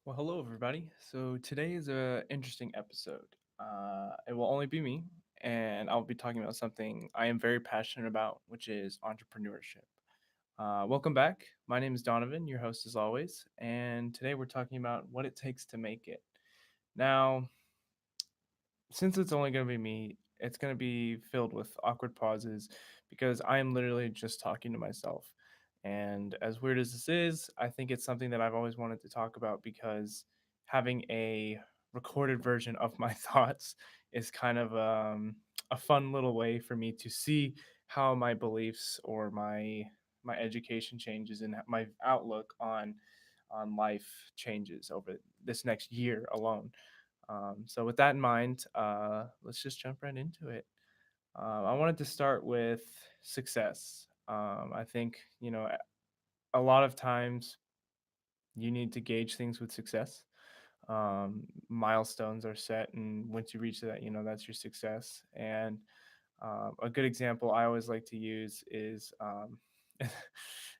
Well, hello everybody. So today is a interesting episode. It will only be me, and I'll be talking about something I am very passionate about, which is entrepreneurship. Welcome back. My name is Donovan, your host as always, and today we're talking about what it takes to make it. Now, since it's only going to be me, it's going to be filled with awkward pauses because I am literally just talking to myself. And as weird as this is, I think it's something that I've always wanted to talk about because having a recorded version of my thoughts is kind of a fun little way for me to see how my beliefs or my education changes and my outlook on life changes over this next year alone. So with that in mind, let's just jump right into it. I wanted to start with success. I think a lot of times you need to gauge things with success. Milestones are set, and once you reach that, that's your success. And a good example I always like to use is,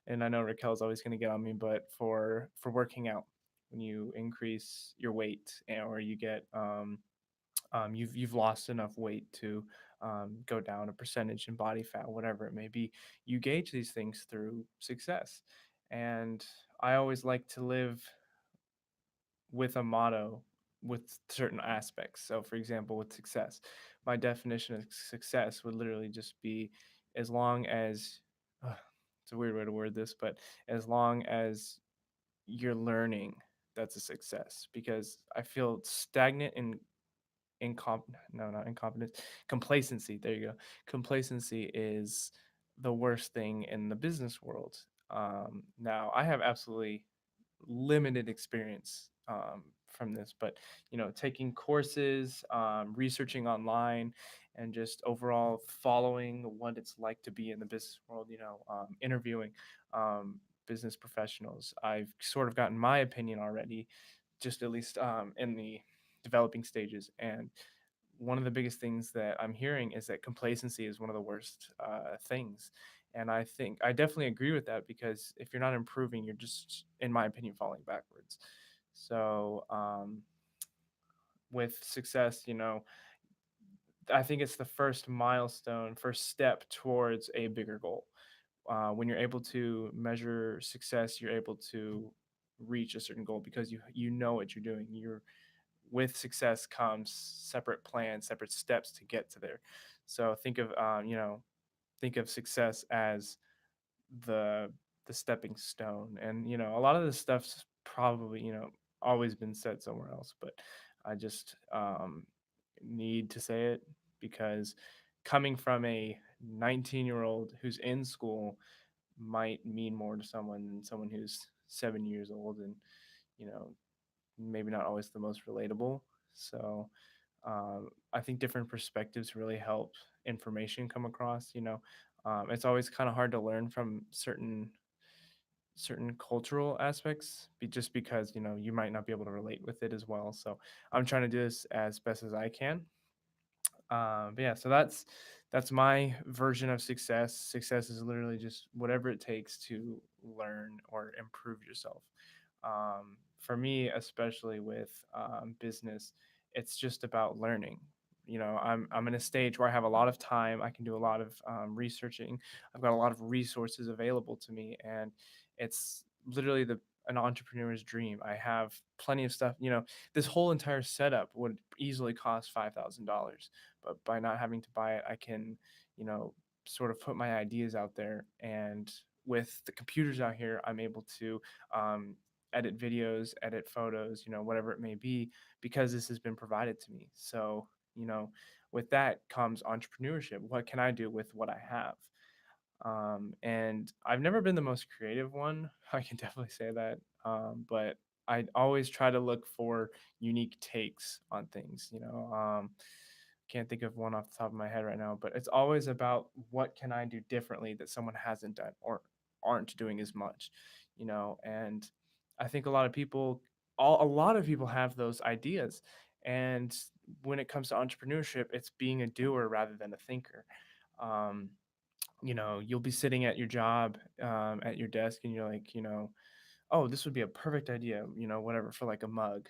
and I know Raquel's always going to get on me, but for working out, when you increase your weight or you get you've lost enough weight to go down a percentage in body fat, whatever it may be. You gauge these things through success, and I always like to live with a motto with certain aspects. So, for example, with success, my definition of success would literally just be as long as it's a weird way to word this, but as long as you're learning, that's a success because I feel stagnant and no, not incompetence, complacency. There you go. Complacency is the worst thing in the business world. Now, I have absolutely limited experience from this, but taking courses, researching online, and just overall following what it's like to be in the business world. Interviewing business professionals. I've sort of gotten my opinion already, just at least in the developing stages. And one of the biggest things that I'm hearing is that complacency is one of the worst things. And I think I definitely agree with that because if you're not improving, you're just, in my opinion, falling backwards. So, with success, I think it's the first milestone, first step towards a bigger goal. When you're able to measure success, you're able to reach a certain goal because you know what you're doing. You're With success comes separate plans, separate steps to get to there. So think of success as the the stepping stone, and a lot of this stuff's probably always been said somewhere else, but I just need to say it because coming from a 19-year-old who's in school might mean more to someone than someone who's 7 years old and you know maybe not always the most relatable. So I think different perspectives really help information come across. It's always kind of hard to learn from certain cultural aspects, just because you might not be able to relate with it as well. So I'm trying to do this as best as I can. But yeah, so that's my version of success. Success is literally just whatever it takes to learn or improve yourself. For me, especially with business, it's just about learning. I'm in a stage where I have a lot of time. I can do a lot of researching. I've got a lot of resources available to me, and it's literally the an entrepreneur's dream. I have plenty of stuff. This whole entire setup would easily cost $5,000, but by not having to buy it, I can, you know, sort of put my ideas out there. And with the computers out here, I'm able to edit videos, edit photos, whatever it may be, because this has been provided to me. So, with that comes entrepreneurship. What can I do with what I have? And I've never been the most creative one. I can definitely say that. But I always try to look for unique takes on things. Can't think of one off the top of my head right now, but it's always about what can I do differently that someone hasn't done or aren't doing as much. And I think a lot of people have those ideas. And when it comes to entrepreneurship, it's being a doer rather than a thinker. Um, you'll be sitting at your job, at your desk, and you're like, oh, this would be a perfect idea, whatever, for like a mug,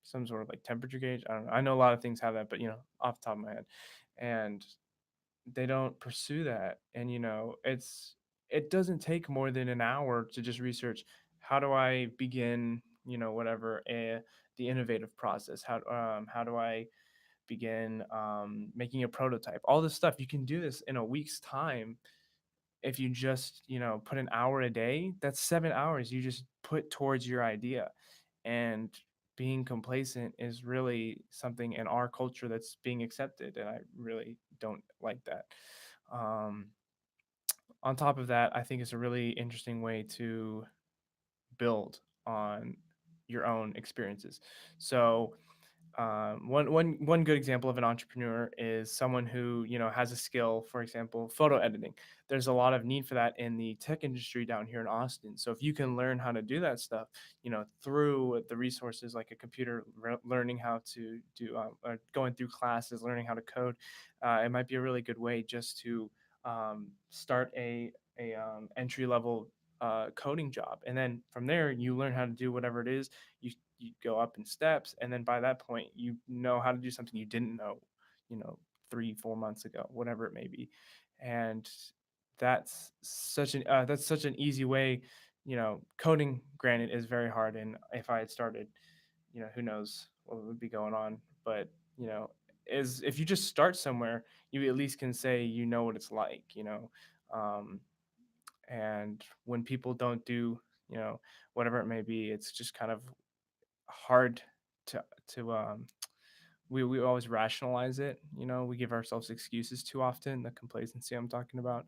some sort of like temperature gauge. I don't know. I know a lot of things have that, but off the top of my head, and they don't pursue that. And it doesn't take more than an hour to just research, how do I begin, whatever, the innovative process, how do I begin making a prototype, all this stuff. You can do this in a week's time if you just put an hour a day. That's 7 hours you just put towards your idea. And being complacent is really something in our culture that's being accepted, and I really don't like that. um, on top of that, I think it's a really interesting way to build on your own experiences. So one good example of an entrepreneur is someone who has a skill, for example, photo editing. There's a lot of need for that in the tech industry down here in Austin. So if you can learn how to do that stuff, through the resources like a computer, learning how to do, or going through classes, learning how to code, it might be a really good way just to start a entry level coding job, and then from there you learn how to do whatever it is. You go up in steps, and then by that point you know how to do something you didn't know, you know 3 4 months ago, whatever it may be. And that's such an easy way. Coding, granted, is very hard, and if I had started, who knows what would be going on. But you know is if you just start somewhere, you at least can say what it's like. um, and when people don't do, you know whatever it may be, it's just kind of hard to we always rationalize it. We give ourselves excuses too often, the complacency I'm talking about.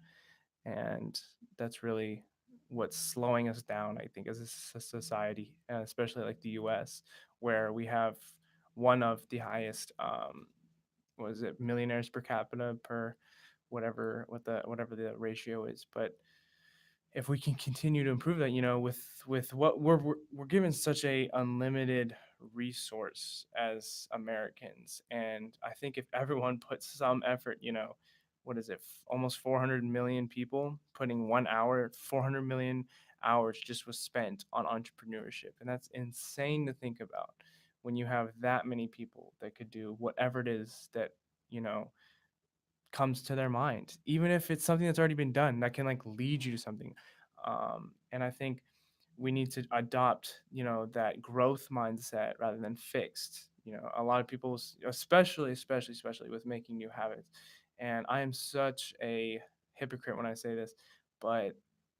And that's really what's slowing us down, I think, as a society, and especially like the US, where we have one of the highest, what is it, millionaires per capita, per whatever the ratio is. But if we can continue to improve that, with what we're given such a unlimited resource as Americans. And I think if everyone puts some effort, what is it, almost 400 million people putting 1 hour, 400 million hours just was spent on entrepreneurship. And that's insane to think about, when you have that many people that could do whatever it is that, you know, comes to their mind, even if it's something that's already been done that can like lead you to something. And I think we need to adopt, that growth mindset rather than fixed. A lot of people, especially with making new habits. And I am such a hypocrite when I say this, but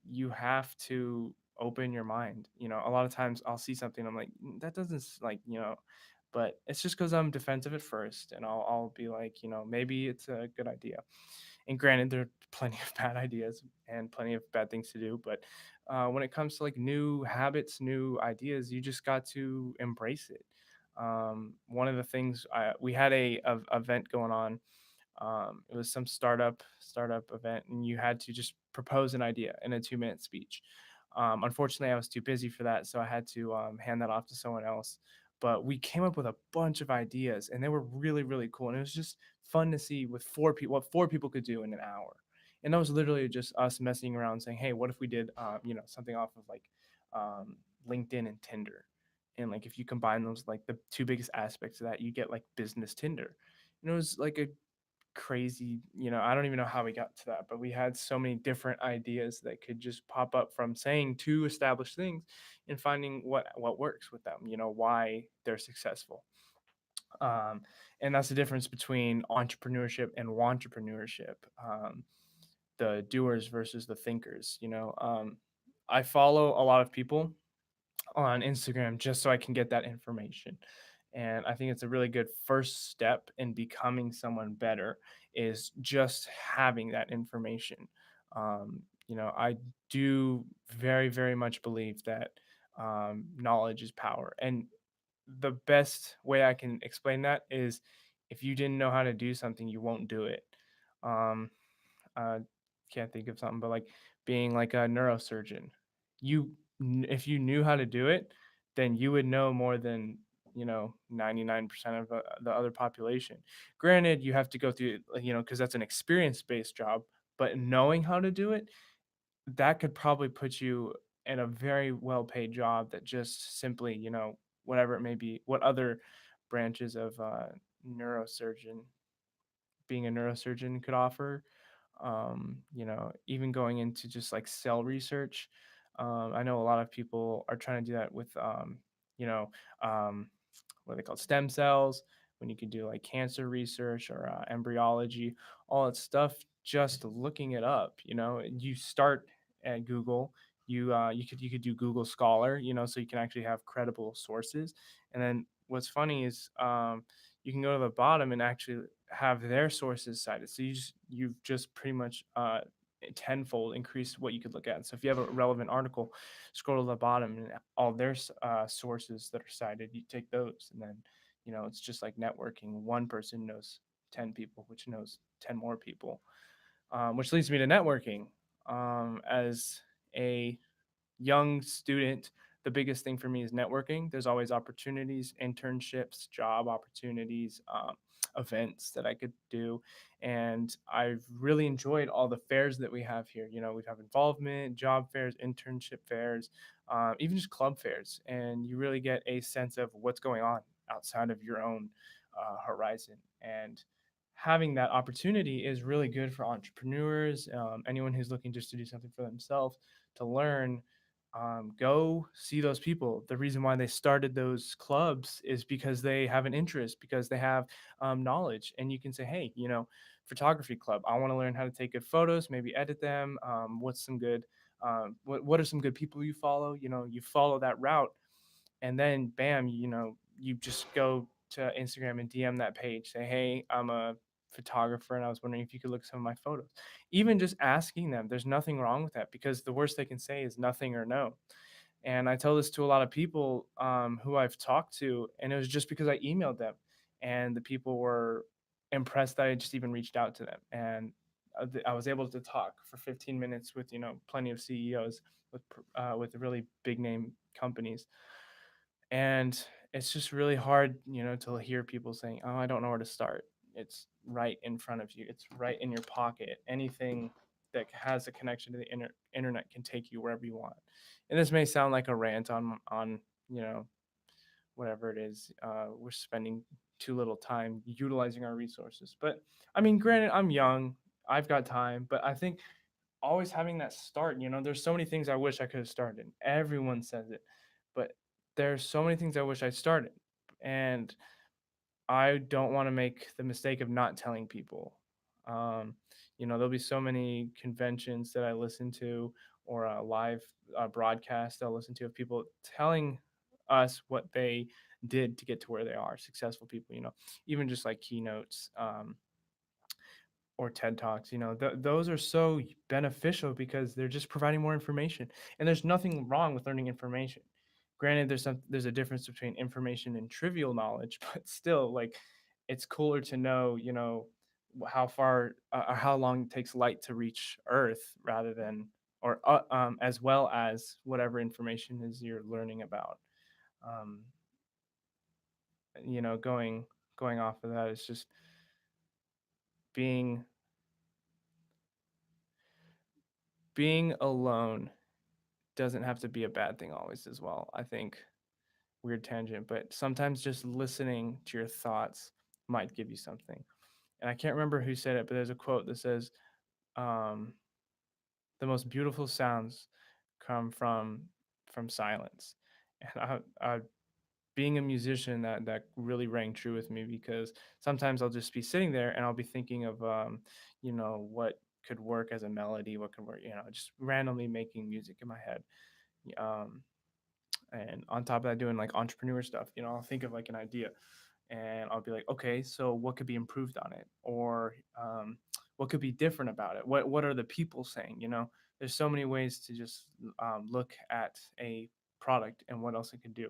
you have to open your mind. A lot of times I'll see something, I'm like, that doesn't like, but it's just because I'm defensive at first, and I'll be like, maybe it's a good idea. And granted, there are plenty of bad ideas and plenty of bad things to do, but when it comes to like new habits, new ideas, you just got to embrace it. One of the things, we had a event going on. It was some startup event, and you had to just propose an idea in a 2-minute speech. Unfortunately, I was too busy for that, so I had to hand that off to someone else. But we came up with a bunch of ideas, and they were really, really cool. And it was just fun to see with 4 people what 4 people could do in an hour. And that was literally just us messing around, saying, "Hey, what if we did, something off of like um, LinkedIn and Tinder?" And like if you combine those, like the two biggest aspects of that, you get like business Tinder. And it was like a crazy, I don't even know how we got to that, but we had so many different ideas that could just pop up from saying two established things and finding what works with them, why they're successful. um, and that's the difference between entrepreneurship and wantrepreneurship. The doers versus the thinkers. I follow a lot of people on Instagram just so I can get that information. And I think it's a really good first step in becoming someone better, is just having that information. I do very, very much believe that knowledge is power. And the best way I can explain that is, if you didn't know how to do something, you won't do it. Um, uh, can't think of something, but like being like a neurosurgeon, if you knew how to do it, then you would know more than 99% of the other population. Granted, you have to go through, because that's an experience based job, but knowing how to do it, that could probably put you and a very well paid job that just simply, whatever it may be, what other branches of neurosurgeon being a neurosurgeon could offer. Even going into just like cell research. I know a lot of people are trying to do that with, you know, um, what are they called, stem cells, when you could do like cancer research or embryology, all that stuff. Just looking it up, you start at Google. You could do Google Scholar, so you can actually have credible sources. And then what's funny is, you can go to the bottom and actually have their sources cited. So you've just pretty much tenfold increased what you could look at. So if you have a relevant article, scroll to the bottom and all their sources that are cited, you take those, and then it's just like networking. One person knows 10 people, which knows 10 more people, which leads me to networking. As a young student, the biggest thing for me is networking. There's always opportunities, internships, job opportunities, events that I could do. And I've really enjoyed all the fairs that we have here. We have involvement, job fairs, internship fairs, even just club fairs. And you really get a sense of what's going on outside of your own horizon. And having that opportunity is really good for entrepreneurs, anyone who's looking just to do something for themselves, to learn. Go see those people. The reason why they started those clubs is because they have an interest, because they have knowledge. And you can say, hey, photography club, I want to learn how to take good photos, maybe edit them. What are some good people you follow? You follow that route, and then bam, you just go to Instagram and DM that page, say, hey, I'm a photographer and I was wondering if you could look at some of my photos. Even just asking them, there's nothing wrong with that, because the worst they can say is nothing or no. And I tell this to a lot of people who I've talked to, and it was just because I emailed them, and the people were impressed that I just even reached out to them. And I was able to talk for 15 minutes with plenty of CEOs with really big name companies. And it's just really hard, to hear people saying, oh, I don't know where to start. It's right in front of you, it's right in your pocket. Anything that has a connection to the internet can take you wherever you want. And this may sound like a rant on you know whatever it is, we're spending too little time utilizing our resources. But I mean, granted, I'm young, I've got time, but I think always having that start, there's so many things I wish I could have started. Everyone says it, but there's so many things I wish I started. And I don't want to make the mistake of not telling people. Um, there'll be so many conventions that I listen to, or a live broadcast I'll listen to, of people telling us what they did to get to where they are, successful people, even just like keynotes. Or TED Talks, those are so beneficial because they're just providing more information. And there's nothing wrong with learning information. Granted, there's a difference between information and trivial knowledge, but still, like, it's cooler to know, how far or how long it takes light to reach Earth, rather than, or as well as whatever information is you're learning about. Um, going off of that, it's just being being alone doesn't have to be a bad thing always as well. I think, weird tangent, but sometimes just listening to your thoughts might give you something. And I can't remember who said it, but there's a quote that says, um, "The most beautiful sounds come from silence." And being a musician, that really rang true with me, because sometimes I'll just be sitting there and I'll be thinking of what could work as a melody, what could work, just randomly making music in my head. Um, and on top of that, doing like entrepreneur stuff, I'll think of like an idea, and I'll be like, okay, so what could be improved on it, or what could be different about it, what are the people saying, there's so many ways to just look at a product and what else it can do.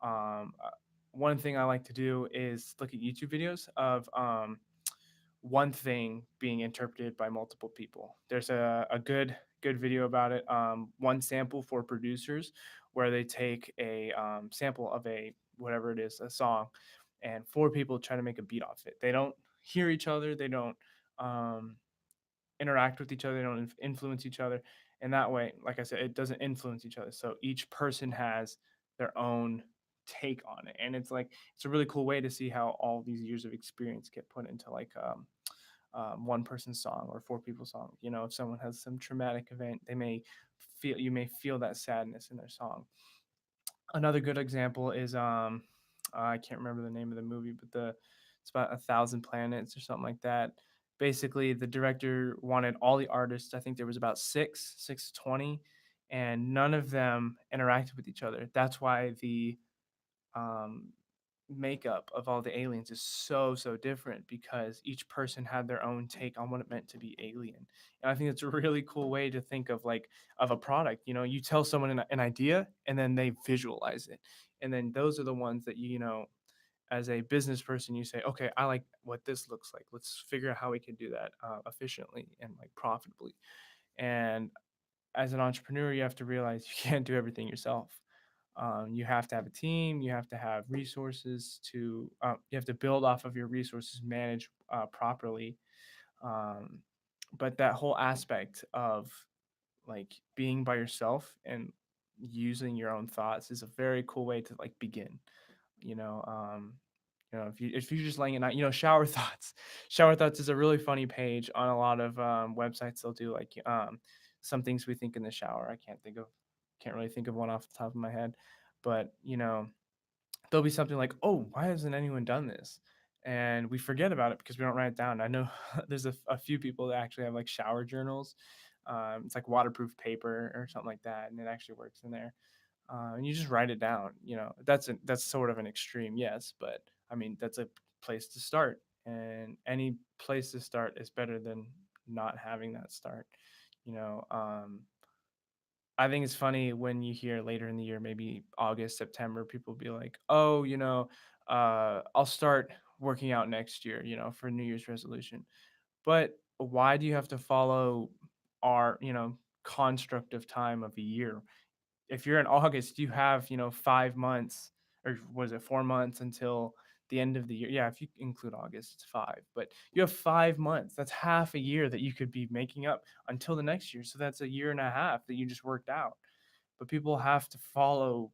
um, uh, One thing I like to do is look at YouTube videos of one thing being interpreted by multiple people. There's a good video about it. One sample for producers, where they take a sample of a, whatever it is, a song, and four people try to make a beat off it. They don't hear each other. They don't um, interact with each other. They don't influence each other. And that way, like I said, it doesn't influence each other. So each person has their own take on it. And it's like, it's a really cool way to see how all these years of experience get put into like one person's song or four people's song. You know, if someone has some traumatic event, you may feel that sadness in their song. Another good example is I can't remember the name of the movie, but the it's about 1,000 planets or something like that. Basically, the director wanted all the artists. I think there was about six to 20, and none of them interacted with each other. That's why the um, makeup of all the aliens is so different, because each person had their own take on what it meant to be alien. And I think it's a really cool way to think of like of a product. You know, you tell someone an idea and then they visualize it, and then those are the ones that you know, as a business person, you say, okay, I like what this looks like, let's figure out how we can do that efficiently and like profitably. And as an entrepreneur, you have to realize you can't do everything yourself. You have to have a team. You have to have resources to. You have to build off of your resources, manage properly. Um, but that whole aspect of like being by yourself and using your own thoughts is a very cool way to like begin. You know, if you're just laying at night, you know, shower thoughts. Shower thoughts is a really funny page on a lot of websites. They'll do like some things we think in the shower. Can't really think of one off the top of my head, but you know, there'll be something like, oh, why hasn't anyone done this? And we forget about it because we don't write it down. I know there's a few people that actually have like shower journals. It's like waterproof paper or something like that, and it actually works in there. And you just write it down. You know, that's sort of an extreme, yes, but I mean that's a place to start, and any place to start is better than not having that start. You know, I think it's funny when you hear later in the year, maybe August, September, people be like, "Oh, you know, I'll start working out next year, you know, for New Year's resolution." But why do you have to follow our, you know, construct of time of a year? If you're in August, you have, you know, 5 months, or was it 4 months until the end of the year? Yeah, if you include August, it's five, but you have 5 months. That's half a year that you could be making up until the next year. So that's a year and a half that you just worked out. But people have to follow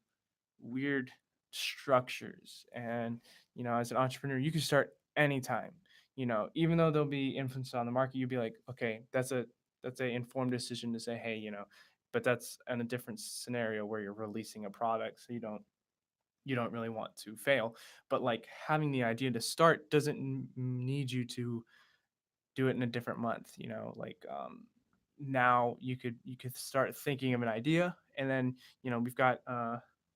weird structures. And, you know, as an entrepreneur, you can start anytime. You know, even though there'll be influence on the market, you'd be like, okay, that's a informed decision to say, hey, you know, but that's in a different scenario where you're releasing a product, so you don't really want to fail. But like having the idea to start doesn't need you to do it in a different month. You know, like now you could start thinking of an idea, and then you know we've got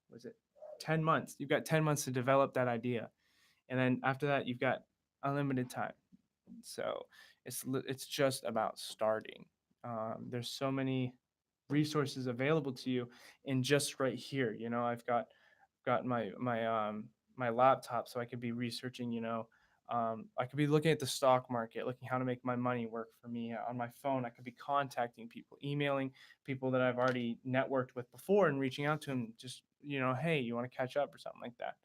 was it 10 months, you've got 10 months to develop that idea, and then after that you've got unlimited time. So it's just about starting. There's so many resources available to you, and just right here, you know, I've got my laptop, so I could be researching. You know, I could be looking at the stock market, looking how to make my money work for me. On my phone, I could be contacting people, emailing people that I've already networked with before, and reaching out to them. Just, you know, hey, you want to catch up or something like that.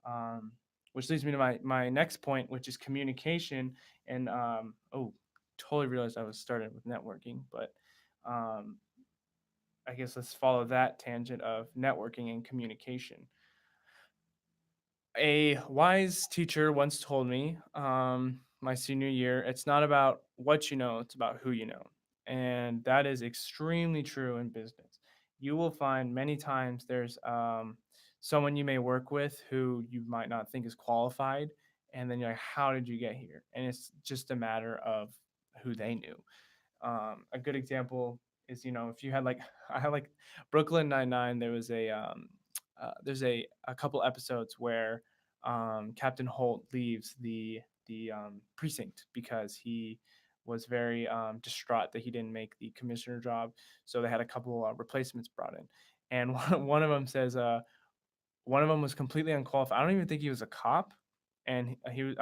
Um, which leads me to my next point, which is communication. And oh, totally realized I was started with networking, but um, I guess let's follow that tangent of networking and communication. A wise teacher once told me, my senior year, it's not about what you know, it's about who you know. And that is extremely true in business. You will find many times there's someone you may work with who you might not think is qualified. And then you're like, how did you get here? And it's just a matter of who they knew. A good example is, you know, if you had like I had like Brooklyn Nine-Nine. There was there's a couple episodes where Captain Holt leaves the precinct because he was very distraught that he didn't make the commissioner job. So they had a couple replacements brought in, and one of them says one of them was completely unqualified. I don't even think he was a cop, and he was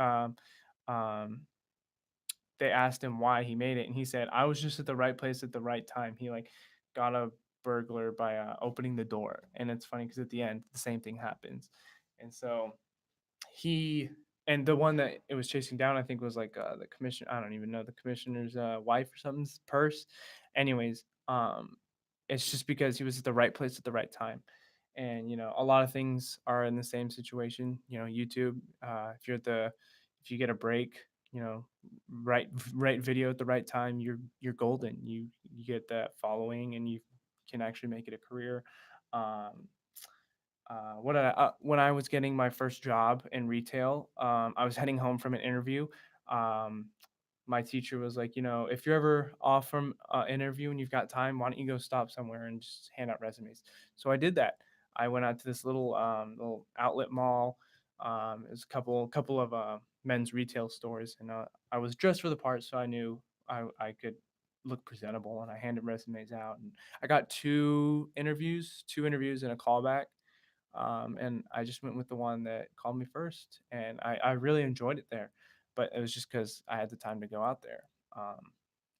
they asked him why he made it, and he said, I was just at the right place at the right time. He like got a burglar by opening the door. And it's funny because at the end the same thing happens. And so he and the one that it was chasing down, I think, was like the commissioner. I don't even know, the commissioner's wife or something's purse. Anyways, Um, it's just because he was at the right place at the right time. And a lot of things are in the same situation. YouTube. If you get a break, you know, right video at the right time, you're golden. You get that following, and you can actually make it a career. Um, when I was getting my first job in retail, I was heading home from an interview. Um, my teacher was like, if you're ever off from an interview and you've got time, why don't you go stop somewhere and just hand out resumes? So I did that. I went out to this little outlet mall. It was a couple of men's retail stores, and I was dressed for the part, so I knew I could look presentable, and I handed resumes out, and I got two interviews and a callback. And I just went with the one that called me first, and I really enjoyed it there. But it was just because I had the time to go out there. Um,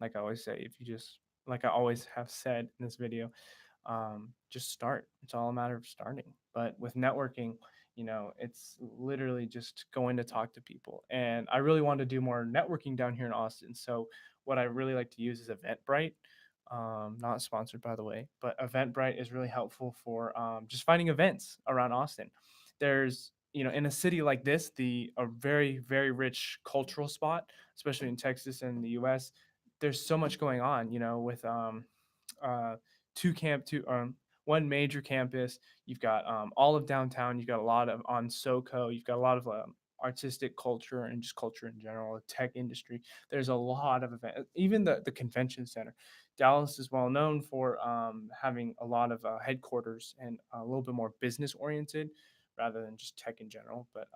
like I always say, if you just like I always have said in this video, just start. It's all a matter of starting. But with networking, it's literally just going to talk to people. And I really want to do more networking down here in Austin. So what I really like to use is Eventbrite. Not sponsored, by the way, but Eventbrite is really helpful for just finding events around Austin. There's, in a city like this, a very, very rich cultural spot, especially in Texas and the US. There's so much going on, with uh, two one major campus. You've got all of downtown. You've got a lot of on SoCo. You've got a lot of artistic culture and just culture in general, the tech industry. There's a lot of events, even the convention center. Dallas is well known for having a lot of headquarters and a little bit more business oriented rather than just tech in general. But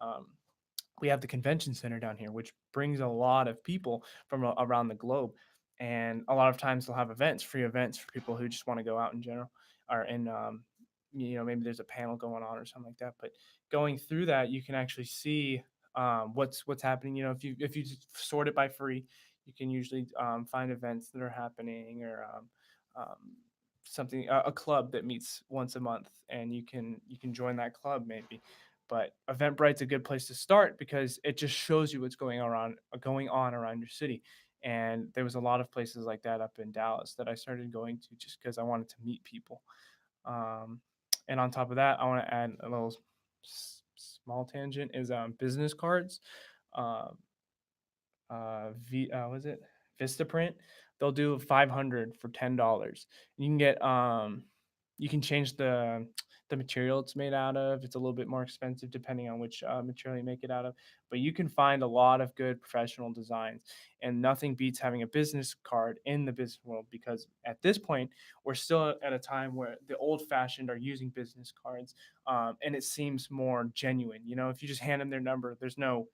we have the convention center down here, which brings a lot of people from around the globe. And a lot of times they'll have events, free events for people who just want to go out in general, or in maybe there's a panel going on or something like that. But going through that, you can actually see what's happening. If you just sort it by free, you can usually find events that are happening, or um, something, a club that meets once a month, and you can join that club maybe. But Eventbrite's a good place to start because it just shows you what's going on around your city. And there was a lot of places like that up in Dallas that I started going to just because I wanted to meet people. Um, and on top of that, I want to add a little small tangent is business cards. Um, was it Vistaprint? They'll do 500 for $10. You can get you can change the material it's made out of. It's a little bit more expensive depending on which material you make it out of, but you can find a lot of good professional designs. And nothing beats having a business card in the business world, because at this point we're still at a time where the old fashioned are using business cards, and it seems more genuine. If you just hand them their number, there's no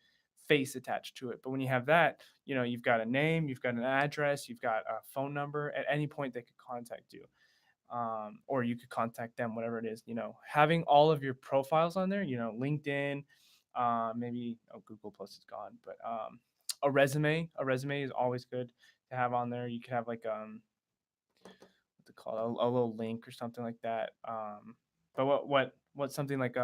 face attached to it. But when you have that, you've got a name, you've got an address, you've got a phone number. At any point, they could contact you, or you could contact them, whatever it is. Having all of your profiles on there, LinkedIn, maybe Google Plus is gone, but a resume is always good to have on there. You could have like what to call it, a little link or something like that. But what something like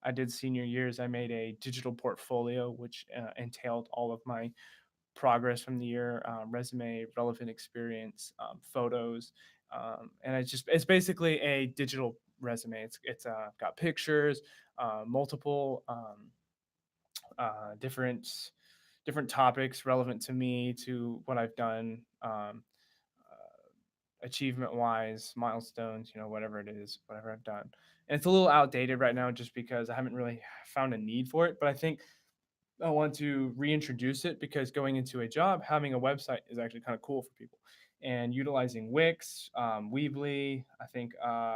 I did senior years, I made a digital portfolio, which entailed all of my progress from the year, resume, relevant experience, photos, and it's basically a digital resume. It's got pictures, multiple different topics relevant to me, to what I've done, achievement wise, milestones, whatever it is, whatever I've done. And it's a little outdated right now just because I haven't really found a need for it. But I think I want to reintroduce it because going into a job, having a website is actually kind of cool for people. And utilizing Wix, Weebly, I think,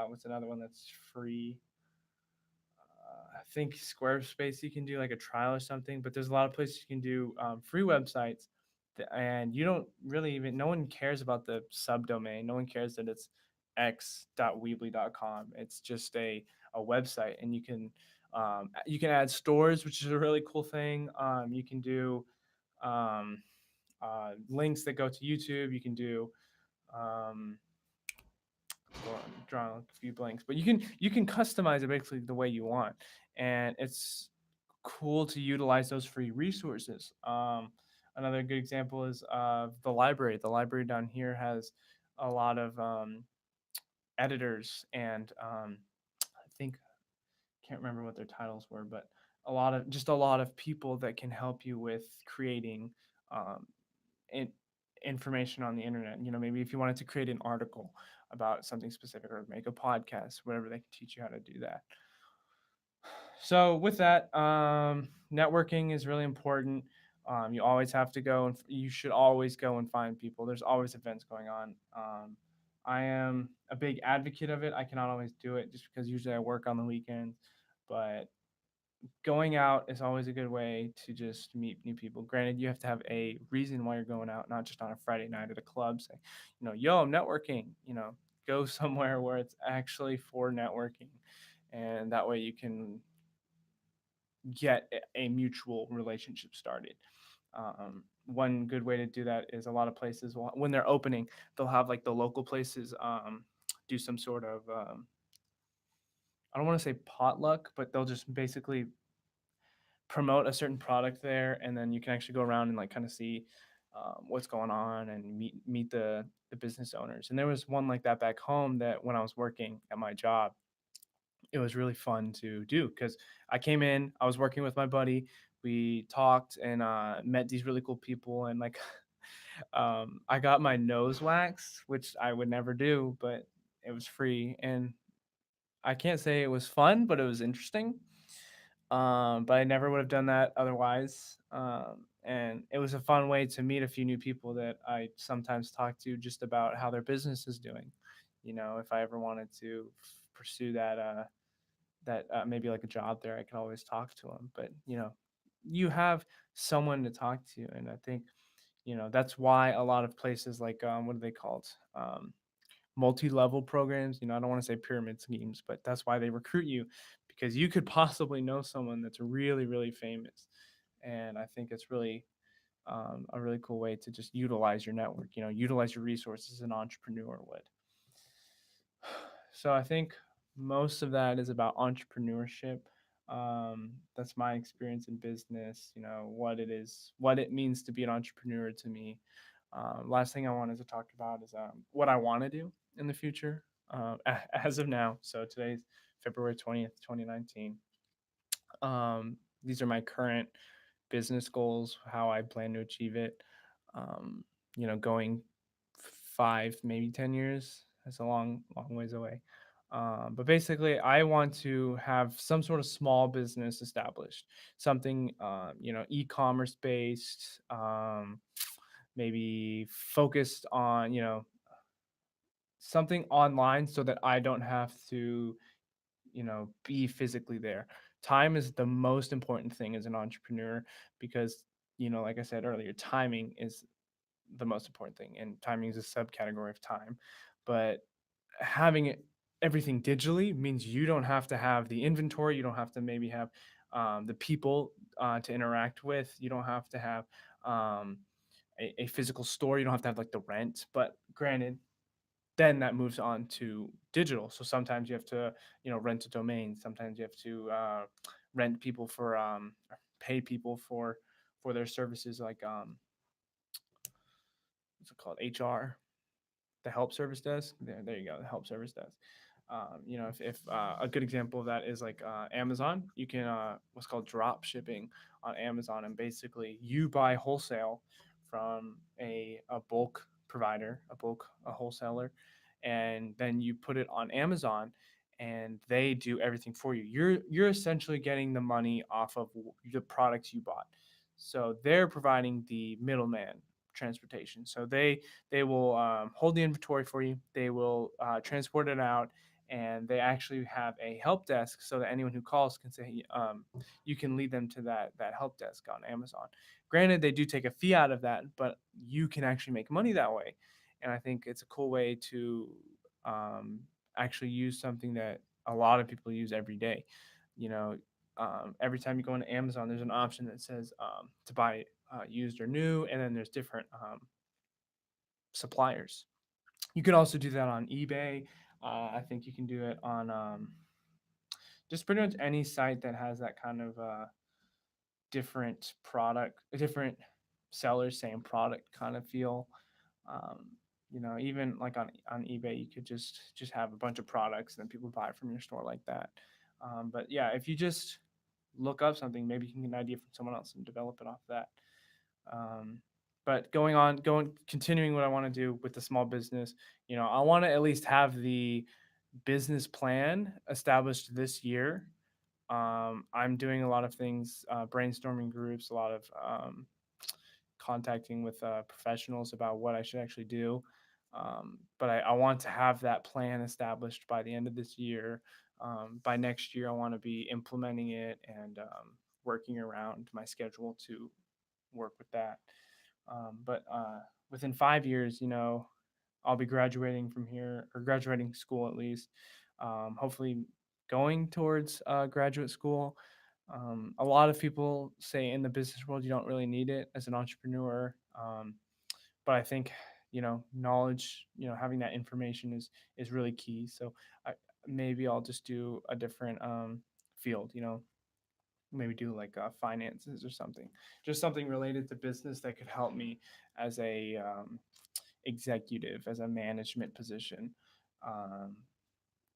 what's another one that's free? I think Squarespace, you can do like a trial or something, but there's a lot of places you can do free websites, and you don't really even, no one cares about the subdomain. No one cares that it's x.weebly.com. It's just a website, and you can add stores, which is a really cool thing. You can do um, links that go to YouTube. You can do um, drawing a few blanks, but you can customize it basically the way you want, and it's cool to utilize those free resources. Another good example is the library. The library down here has a lot of editors and I think can't remember what their titles were, but a lot of people that can help you with creating um, in, information on the internet. You know, maybe if you wanted to create an article about something specific or make a podcast, whatever, they can teach you how to do that. So with that, networking is really important. You always have to go and you should always go and find people. There's always events going on. I am a big advocate of it. I cannot always do it just because usually I work on the weekends, but going out is always a good way to just meet new people. Granted, you have to have a reason why you're going out, not just on a Friday night at a club saying, yo, I'm networking, go somewhere where it's actually for networking. And that way you can get a mutual relationship started. One good way to do that is a lot of places when they're opening, they'll have like the local places do some sort of I don't want to say potluck, but they'll just basically promote a certain product there, and then you can actually go around and like kind of see what's going on and meet the business owners. And there was one like that back home that when I was working at my job, it was really fun to do because I came in, I was working with my buddy, we talked and met these really cool people, and like I got my nose waxed, which I would never do, but it was free, and I can't say it was fun, but it was interesting. But I never would have done that otherwise. And it was a fun way to meet a few new people that I sometimes talk to just about how their business is doing. If I ever wanted to pursue that maybe like a job there, I could always talk to them. But you have someone to talk to, and I think that's why a lot of places like what are they called? Multi-level programs. I don't want to say pyramid schemes, but that's why they recruit you, because you could possibly know someone that's really really famous. And I think it's really a really cool way to just utilize your network, utilize your resources an entrepreneur would. So I think most of that is about entrepreneurship. That's my experience in business, what it is, what it means to be an entrepreneur to me. Last thing I wanted to talk about is what I want to do in the future as of now. So today's February 20th, 2019. These are my current business goals, how I plan to achieve it. Um, going 5, maybe 10 years. That's a long, long ways away. But basically, I want to have some sort of small business established, something, e-commerce based, maybe focused on, something online so that I don't have to, be physically there. Time is the most important thing as an entrepreneur because, like I said earlier, timing is the most important thing, and timing is a subcategory of time. But having everything digitally means you don't have to have the inventory, you don't have to maybe have the people to interact with, you don't have to have um, a physical store, you don't have to have like the rent. But granted, then that moves on to digital. So sometimes you have to, rent a domain. Sometimes you have to rent people for, pay people for their services, like what's it called, HR, the help service desk. There you go, the help service desk. If a good example of that is like Amazon, you can what's called drop shipping on Amazon, and basically you buy wholesale from a bulk provider, a wholesaler, and then you put it on Amazon, and they do everything for you. You're essentially getting the money off of the products you bought. So they're providing the middleman transportation. So they will hold the inventory for you. They will transport it out, and they actually have a help desk so that anyone who calls can say you can lead them to that help desk on Amazon. Granted, they do take a fee out of that, but you can actually make money that way. And I think it's a cool way to um, actually use something that a lot of people use every day. You know, every time you go into Amazon, there's an option that says to buy used or new, and then there's different suppliers. You can also do that on eBay. I think you can do it on just pretty much any site that has that kind of different sellers, same product kind of feel. Um, Even like on eBay, you could just have a bunch of products and then people buy from your store like that. But yeah, if you just look up something, maybe you can get an idea from someone else and develop it off that. um, but continuing what I want to do with the small business, I want to at least have the business plan established this year. I'm doing a lot of things, brainstorming groups, a lot of contacting with professionals about what I should actually do. But I want to have that plan established by the end of this year. By next year, I want to be implementing it and working around my schedule to work with that. But within 5 years, I'll be graduating from here, or graduating school at least. Hopefully, going towards graduate school. A lot of people say in the business world you don't really need it as an entrepreneur, but I think knowledge, having that information is really key. So I, maybe I'll just do a different field. Maybe do like finances or something, just something related to business that could help me as a executive, as a management position. Um,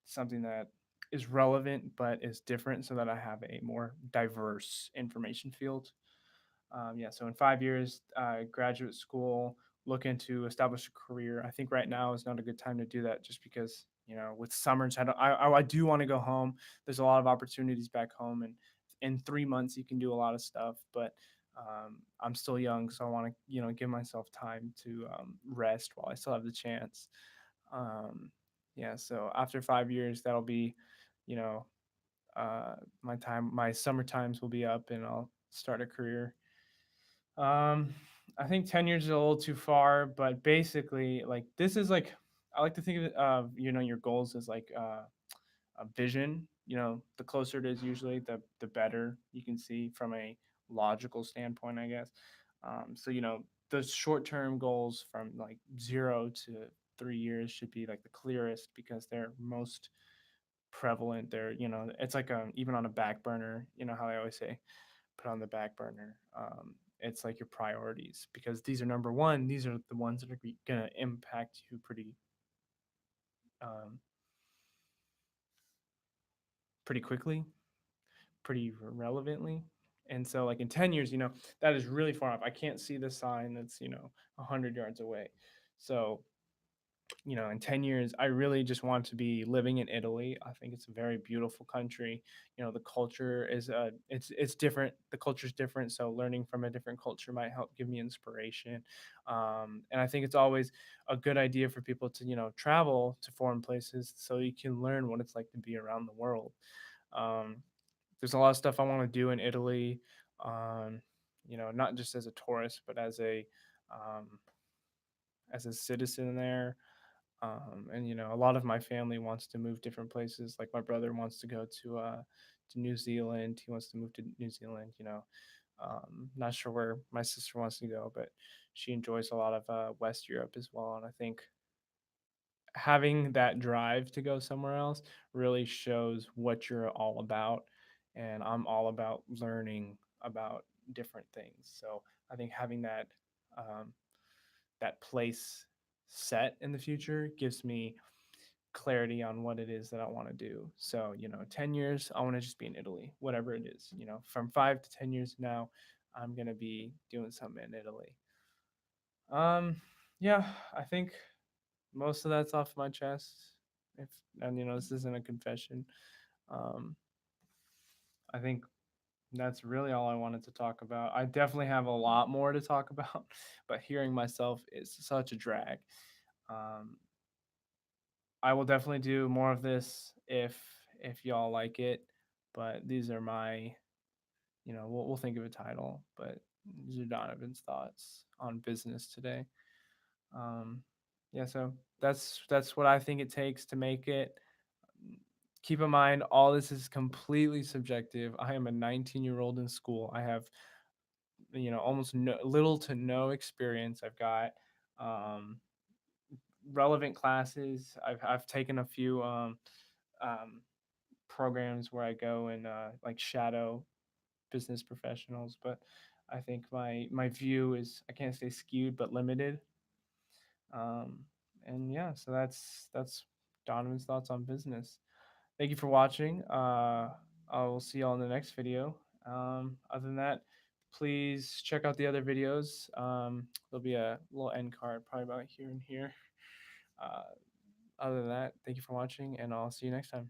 Something that is relevant but is different so that I have a more diverse information field. Yeah, so in 5 years, graduate school, looking to establish a career. I think right now is not a good time to do that, just because with summers, I do want to go home. There's a lot of opportunities back home, and in 3 months you can do a lot of stuff. But I'm still young, so I want to give myself time to rest while I still have the chance. Yeah, so after 5 years, that'll be, you know, my summer times will be up, and I'll start a career. um, I think 10 years is a little too far, but basically, like, this is like, I like to think of it, your goals as like a vision. The closer it is, usually, the better you can see from a logical standpoint, I guess. So, the short term goals from like 0 to 3 years should be like the clearest because they're most prevalent. It's like even on a back burner, how I always say, put on the back burner. It's like your priorities, because these are number one. These are the ones that are going to impact you um, pretty quickly, pretty relevantly. And so, like, in 10 years, that is really far off. I can't see the sign that's 100 yards away. So, in 10 years, I really just want to be living in Italy. I think it's a very beautiful country. The culture is it's different. The culture is different, so learning from a different culture might help give me inspiration. And I think it's always a good idea for people to travel to foreign places so you can learn what it's like to be around the world. um, there's a lot of stuff I want to do in Italy. um, not just as a tourist, but um, as a citizen there. And a lot of my family wants to move different places. Like, my brother wants to go to New Zealand. He wants to move to New Zealand. Not sure where my sister wants to go, but she enjoys a lot of West Europe as well. And I think having that drive to go somewhere else really shows what you're all about. And I'm all about learning about different things. So I think having um, that place set in the future gives me clarity on what it is that I want to do. So, 10 years, I want to just be in Italy, whatever it is. From 5 to 10 years now, I'm going to be doing something in Italy. Um, yeah, I think most of that's off my chest. If, and this isn't a confession. Um, I think that's really all I wanted to talk about. I definitely have a lot more to talk about, but hearing myself is such a drag. Um, I will definitely do more of this if y'all like it. But these are my, we'll think of a title. But these are Donovan's thoughts on business today. Um, yeah, so that's what I think it takes to make it. Keep in mind, all this is completely subjective. I am a 19-year-old in school. I have almost little to no experience. I've got um, relevant classes. I've taken a few um, programs where I go and like shadow business professionals, but I think my view is, I can't say skewed, but limited. Um, And yeah, so that's Donovan's thoughts on business. Thank you for watching. I will see you all in the next video. Other than that, please check out the other videos. There'll be a little end card probably about here and here. Uh, Other than that, thank you for watching, and I'll see you next time.